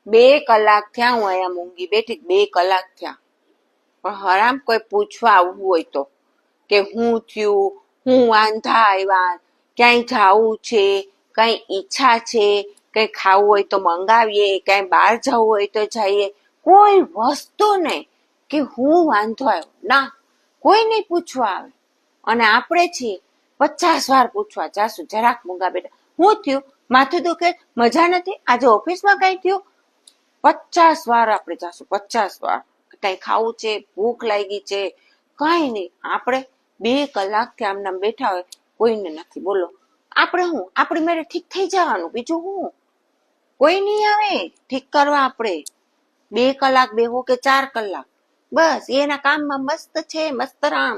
2 કલાક થયા હું અહીંયા મૂંગી બેઠી, 2 કલાક થયા, પણ હરામ કોઈ પૂછવા આવવું હોય તો કે હું થયું, હું વાંધા આવ્યા, ક્યાંય જાવું છે, કઈ ઈચ્છા છે, કઈ ખાવું હોય તો મંગાવીએ, કઈ બહાર જવું હોય તો જઈએ, કોઈ વસ્તુ નહીં કે હું વાંધો આવ્યો, ના કોઈ નહીં પૂછવા આવે. અને આપણે છીએ 50 વાર પૂછવા જાશું, જરાક મૂંગા બેટા હું થયું, માથું દુખે, મજા નથી, આજે ઓફિસમાં કઈ થયું, 50 વાર આપણે જાશું, 50 વાર. કઈ ખાવું છે, ભૂખ લાગી છે, કઈ નહીં. આપણે 2 કલાકથી આમ નામ બેઠા હોય, કોઈને નથી. બોલો આપણે હું આપણી મેરે ઠીક થઈ જવાનું, બીજું હું? કોઈ નહીં આવે ઠીક કરવા. આપણે 2 કલાક બેહો કે 4 કલાક, બસ એના કામમાં મસ્ત છે, મસ્ત રામ.